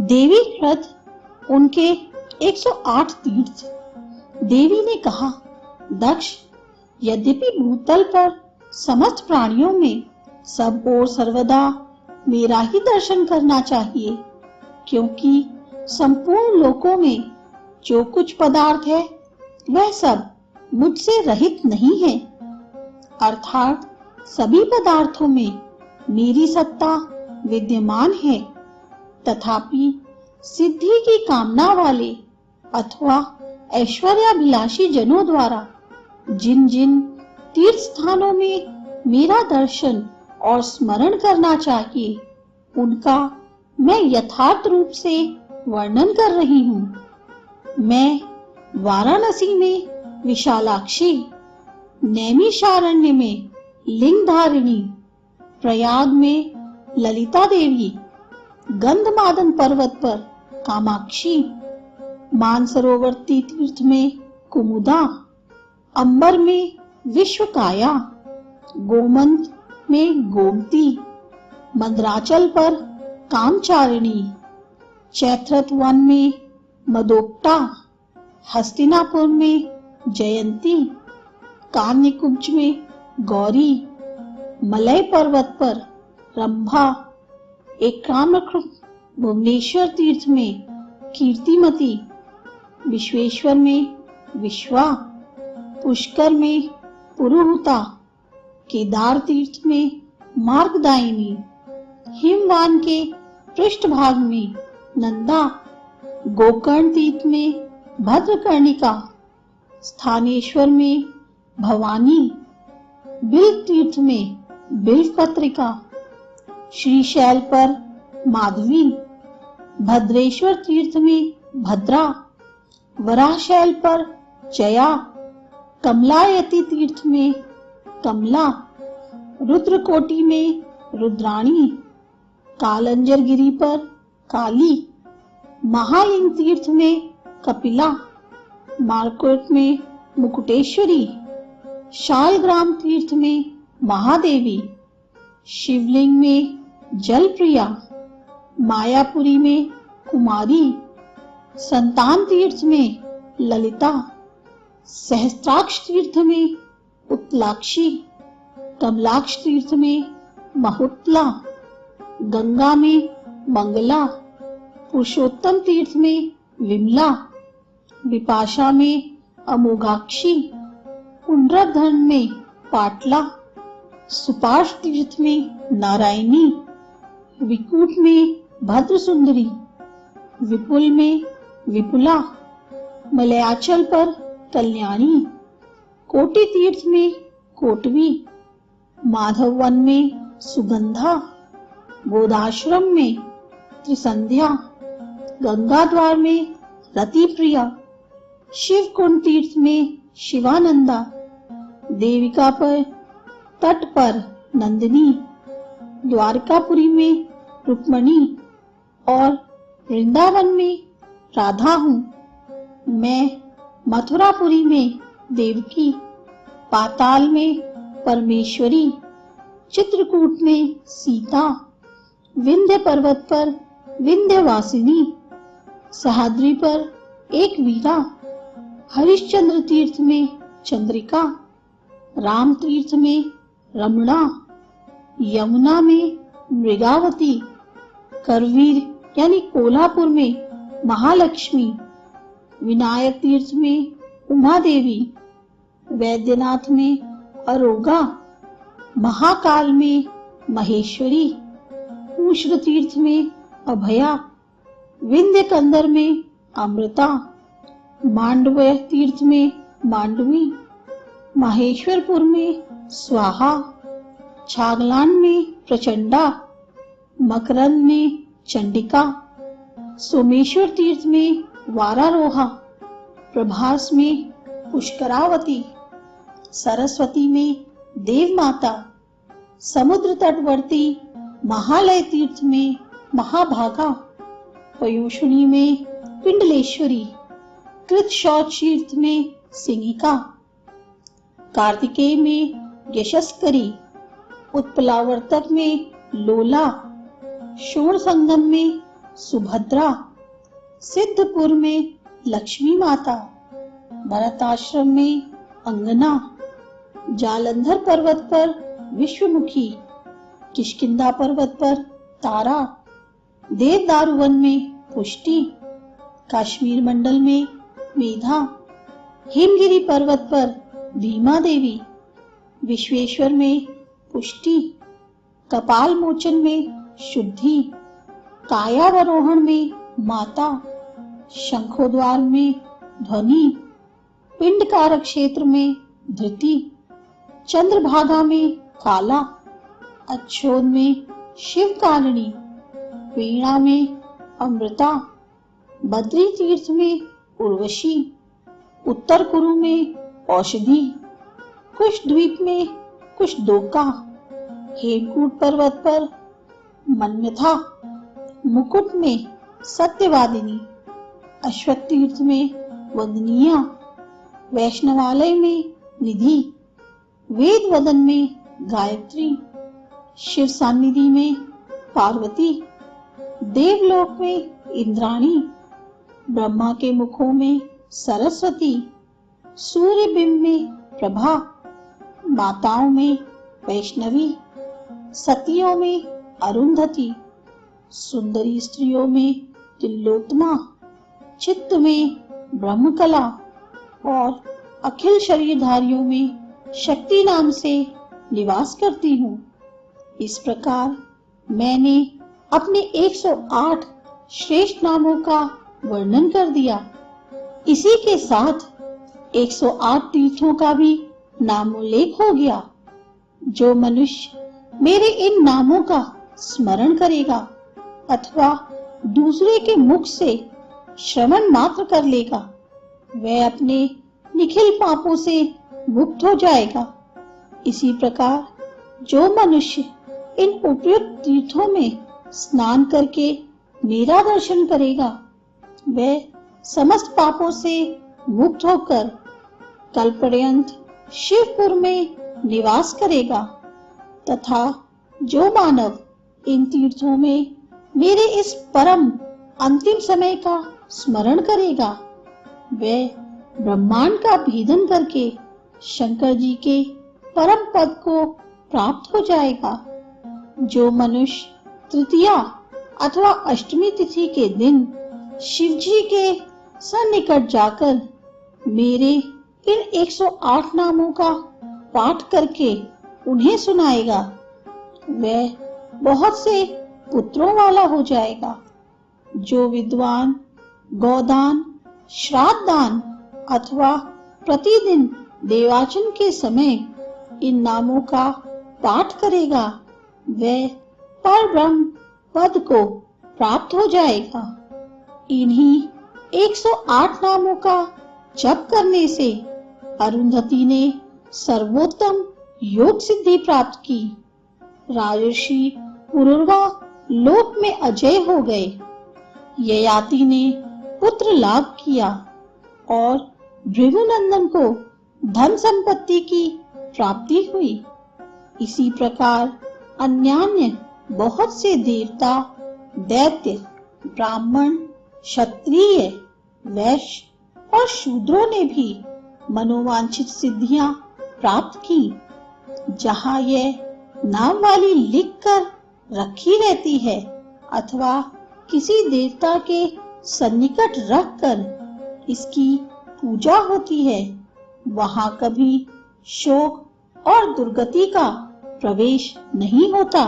देवी कृत उनके 108 तीर्थ। देवी ने कहा, दक्ष, यद्यपि भूतल पर समस्त प्राणियों में सब और सर्वदा मेरा ही दर्शन करना चाहिए, क्योंकि संपूर्ण लोकों में जो कुछ पदार्थ है वह सब मुझसे रहित नहीं है, अर्थात सभी पदार्थों में मेरी सत्ता विद्यमान है। तथापि सिद्धि की कामना वाले अथवा ऐश्वर्याभिलाषी जनों द्वारा जिन जिन तीर्थ स्थानों में मेरा दर्शन और स्मरण करना चाहिए, उनका मैं यथार्थ रूप से वर्णन कर रही हूँ। मैं वाराणसी में विशालाक्षी, नैमिषारण्य में लिंगधारिणी, प्रयाग में ललिता देवी, गंधमादन पर्वत पर कामाक्षी, मानसरोवर तीर्थ में कुमुदा, अंबर में विश्वकाया, गोमंत में गोमती, मंदराचल पर कामचारिणी, चैत्रथ वन में मदोक्ता, हस्तिनापुर में जयंती, कान्यकुब्ज में गौरी, मलय पर्वत पर रंभा, एकाम्रकृत भुवनेश्वर तीर्थ में कीर्तिमती, विश्वेश्वर में विश्वा, पुष्कर में पुरुहुता, केदार तीर्थ में मार्गदायिनी, हिमवान के पृष्ठभाग में नंदा, गोकर्ण तीर्थ में भद्रकर्णिका, स्थानेश्वर में भवानी, बिल्व तीर्थ में बिल्वपत्रिका, श्रीशैल पर माधवी, भद्रेश्वर तीर्थ में भद्रा, वराहशैल पर जया, कमलायति तीर्थ में कमला, रुद्रकोटि में रुद्राणी, कालंजर गिरी पर काली, महालिंग तीर्थ में कपिला, मारकोट में मुकुटेश्वरी, शालग्राम तीर्थ में महादेवी, शिवलिंग में जलप्रिया, मायापुरी में कुमारी, संतान तीर्थ में ललिता, सहस्त्राक्ष तीर्थ में उत्तलाक्षी, कमलाक्ष तीर्थ में महुतला, गंगा में मंगला, पुरुषोत्तम तीर्थ में विमला, विपाशा में अमोघाक्षी, पुंड्रधन में पाटला, सुपार्श तीर्थ में नारायणी, विकूट में भद्र सुंदरी, विपुल में विपुला, मलयाचल पर कल्याणी, कोटि तीर्थ में कोटवी, माधव वन में सुगंधा, बोधाश्रम में त्रिसंध्या, गंगा द्वार में रति प्रिया, शिव कुंड तीर्थ में शिवानंदा, देविका पर तट पर नंदिनी, द्वारकापुरी में रुक्मणी और वृंदावन में राधा हूँ। मैं मथुरापुरी में देवकी, पाताल में परमेश्वरी, चित्रकूट में सीता, विंध्य पर्वत पर विंध्यवासिनी, सहाद्री पर एक वीरा, हरिश्चंद्र तीर्थ में चंद्रिका, राम तीर्थ में रमणा, यमुना में मृगावती, करवीर यानी कोल्हापुर में महालक्ष्मी, विनायक तीर्थ में उमा देवी, वैद्यनाथ में अरोगा, महाकाल में महेश्वरी, उष्ण तीर्थ में अभया, विंध्य कंदर में अमृता, मांडव्य तीर्थ में मांडवी, माहेश्वरपुर में स्वाहा, छागलान में प्रचंडा, मकरंद में चंडिका, सोमेश्वर तीर्थ में वारारोहा, प्रभास में पुष्करावती, सरस्वती में देव माता, समुद्र तटवर्ती महालय तीर्थ में महाभागा, पयोषणी में पिंडलेश्वरी, कृत शौच तीर्थ में सिंहिका, कार्तिकेय में यशस्करी, उत्पलावर्तक में लोला, शोण संगम में सुभद्रा, सिद्धपुर में लक्ष्मी माता, भरत आश्रम में अंगना, जालंधर पर्वत पर विश्वमुखी, किष्किंधा पर्वत पर तारा, देवदारू वन में पुष्टि, कश्मीर मंडल में मेधा, हिमगिरी पर्वत पर भीमा देवी, विश्वेश्वर में पुष्टि, कपाल मोचन में शुद्धि, कायावरोहण में माता, शंखोद्वार में ध्वनि, पिंडकारक क्षेत्र में धृति, चंद्रभागा में काला, अच्छोद में शिवकालिनी, वीणा में अमृता, बद्री तीर्थ में उर्वशी, उत्तर कुरु में औषधि, कुश द्वीप में कुशदोका, हेमकूट पर्वत पर मन्मथा, मुकुट में सत्यवादिनी, अश्वत्थ तीर्थ में वदनिया, वैष्णवालय में निधि, वेद वदन में गायत्री, शिव सान्निधि में पार्वती, देवलोक में इंद्राणी, ब्रह्मा के मुखों में सरस्वती, सूर्य बिंब में प्रभा, माताओं में वैष्णवी, सतियों में अरुंधति, सुंदरी स्त्रियों में तिलोत्तमा, चित्त में ब्रह्मकला और अखिल शरीरधारियों में शक्ति नाम से निवास करती हूँ। इस प्रकार मैंने अपने 108 श्रेष्ठ नामों का वर्णन कर दिया। इसी के साथ 108 तीर्थों का भी नामोल्लेख हो गया। जो मनुष्य मेरे इन नामों का स्मरण करेगा अथवा दूसरे के मुख से श्रवण मात्र कर लेगा, वह अपने निखिल पापों से मुक्त हो जाएगा। इसी प्रकार जो मनुष्य इन उपयुक्त तीर्थों में स्नान करके मेरा दर्शन करेगा, वह समस्त पापों से मुक्त होकर कल्पपर्यंत शिवपुर में निवास करेगा। तथा जो मानव इन तीर्थों में मेरे इस परम अंतिम समय का स्मरण करेगा, वह ब्रह्मांड का भेदन करके शंकर जी के परम पद को प्राप्त हो जाएगा। जो मनुष्य तृतीया अथवा अष्टमी तिथि के दिन शिव जी के सन्निकट जाकर मेरे इन 108 नामों का पाठ करके उन्हें सुनाएगा, वह बहुत से पुत्रों वाला हो जाएगा। जो विद्वान गोदान, श्राद्ध दान अथवा प्रतिदिन देवाचन के समय इन नामों का पाठ करेगा, वह परब्रह्म पद को प्राप्त हो जाएगा। इन्हीं 108 नामों का जप करने से अरुंधति ने सर्वोत्तम योग सिद्धि प्राप्त की। राजर्षि पुरुरवा लोक में अजय हो गए। ययाति ने पुत्र लाभ किया और भृगुनंदन को धन संपत्ति की प्राप्ति हुई। इसी प्रकार अन्यान्य बहुत से देवता, दैत्य, ब्राह्मण, क्षत्रिय, वैश्य और शूद्रों ने भी मनोवांछित सिद्धियां प्राप्त की। जहाँ यह नाम वाली लिख कर रखी रहती है अथवा किसी देवता के सन्निकट रख कर इसकी पूजा होती है, वहाँ कभी शोक और दुर्गति का प्रवेश नहीं होता।